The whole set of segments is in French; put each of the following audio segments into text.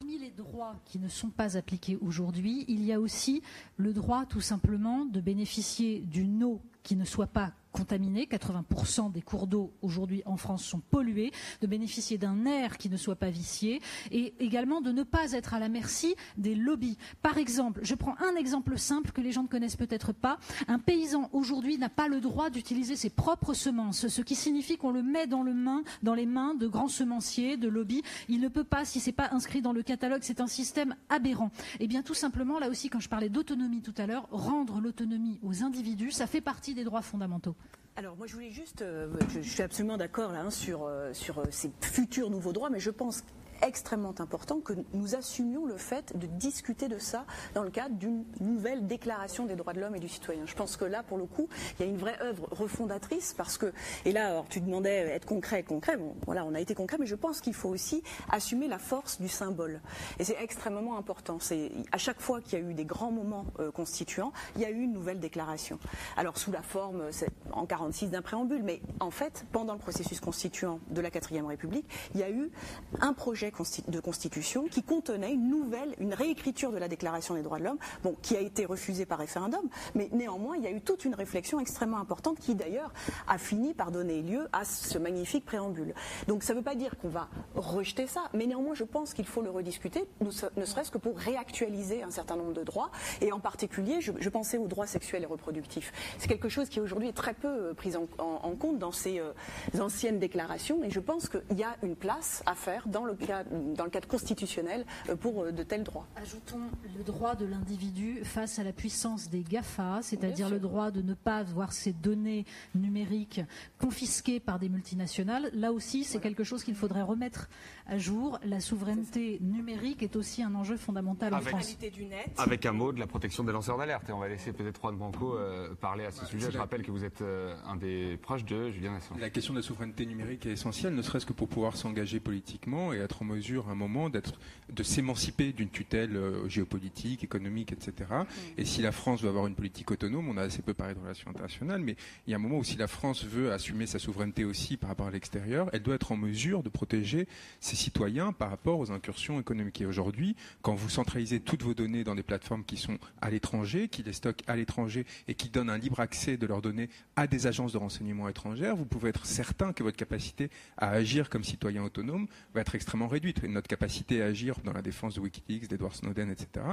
Parmi les droits qui ne sont pas appliqués aujourd'hui, il y a aussi le droit tout simplement de bénéficier d'une eau qui ne soit pas contaminés, 80% des cours d'eau aujourd'hui en France sont pollués, de bénéficier d'un air qui ne soit pas vicié et également de ne pas être à la merci des lobbies. Par exemple, je prends un exemple simple que les gens ne connaissent peut-être pas, un paysan aujourd'hui n'a pas le droit d'utiliser ses propres semences, ce qui signifie qu'on le met dans les mains de grands semenciers, de lobbies. Il ne peut pas, si ce n'est pas inscrit dans le catalogue, c'est un système aberrant. Et bien tout simplement, là aussi, quand je parlais d'autonomie tout à l'heure, rendre l'autonomie aux individus, ça fait partie des droits fondamentaux. Alors moi je voulais juste, je suis absolument d'accord là sur ces futurs nouveaux droits, mais je pense extrêmement important que nous assumions le fait de discuter de ça dans le cadre d'une nouvelle déclaration des droits de l'homme et du citoyen. Je pense que là, pour le coup, il y a une vraie œuvre refondatrice parce que, et là, alors, tu demandais être concret, bon, voilà, on a été concret, mais je pense qu'il faut aussi assumer la force du symbole. Et c'est extrêmement important. C'est, à chaque fois qu'il y a eu des grands moments constituants, il y a eu une nouvelle déclaration. Alors, sous la forme, en 46 d'un préambule, mais en fait, pendant le processus constituant de la 4e République, il y a eu un projet de constitution qui contenait une réécriture de la Déclaration des droits de l'homme, bon, qui a été refusée par référendum, mais néanmoins il y a eu toute une réflexion extrêmement importante qui d'ailleurs a fini par donner lieu à ce magnifique préambule. Donc ça ne veut pas dire qu'on va rejeter ça, mais néanmoins je pense qu'il faut le rediscuter, ne serait-ce que pour réactualiser un certain nombre de droits, et en particulier je pensais aux droits sexuels et reproductifs. C'est quelque chose qui aujourd'hui est très peu pris en compte dans ces anciennes déclarations, et je pense qu'il y a une place à faire dans le cadre constitutionnel pour de tels droits. Ajoutons le droit de l'individu face à la puissance des GAFA, c'est-à-dire le droit de ne pas avoir ses données numériques confisquées par des multinationales. Là aussi, c'est quelque chose qu'il faudrait remettre à jour. La souveraineté numérique est aussi un enjeu fondamental en France. Avec un mot de la protection des lanceurs d'alerte. Et on va laisser peut-être Juan Branco parler à ce sujet. Je rappelle que vous êtes un des proches de Julian Assange. La question de la souveraineté numérique est essentielle, ne serait-ce que pour pouvoir s'engager politiquement et être en mesure à un moment de s'émanciper d'une tutelle géopolitique, économique, etc. Et si la France veut avoir une politique autonome, on a assez peu parlé de relations internationales, mais il y a un moment où si la France veut assumer sa souveraineté aussi par rapport à l'extérieur, elle doit être en mesure de protéger ses citoyens par rapport aux incursions économiques. Et aujourd'hui, quand vous centralisez toutes vos données dans des plateformes qui sont à l'étranger, qui les stockent à l'étranger et qui donnent un libre accès de leurs données à des agences de renseignement étrangères, vous pouvez être certain que votre capacité à agir comme citoyen autonome va être extrêmement réduite. Et notre capacité à agir dans la défense de Wikileaks, d'Edward Snowden, etc.,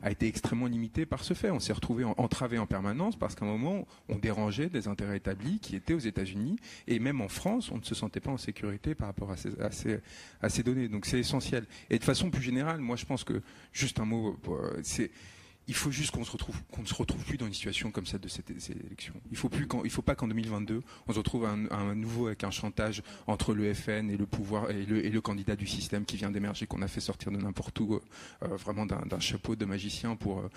a été extrêmement limitée par ce fait. On s'est retrouvé entravé en permanence parce qu'à un moment, on dérangeait des intérêts établis qui étaient aux États-Unis. Et même en France, on ne se sentait pas en sécurité par rapport à ces données. Donc c'est essentiel. Et de façon plus générale, moi je pense que, juste un mot, il faut juste qu'on ne se retrouve plus dans une situation comme celle de ces élections. Il faut pas qu'en 2022, on se retrouve à nouveau avec un chantage entre le FN et le pouvoir et le candidat du système qui vient d'émerger, qu'on a fait sortir de n'importe où, vraiment d'un chapeau de magicien pour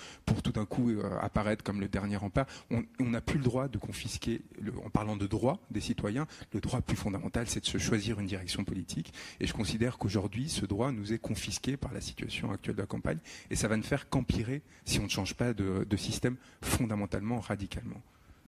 tout d'un coup apparaître comme le dernier rempart. On n'a plus le droit de confisquer, en parlant de droits des citoyens, le droit plus fondamental, c'est de se choisir une direction politique. Et je considère qu'aujourd'hui, ce droit nous est confisqué par la situation actuelle de la campagne, et ça va ne faire qu'empirer si on ne change pas de système fondamentalement, radicalement.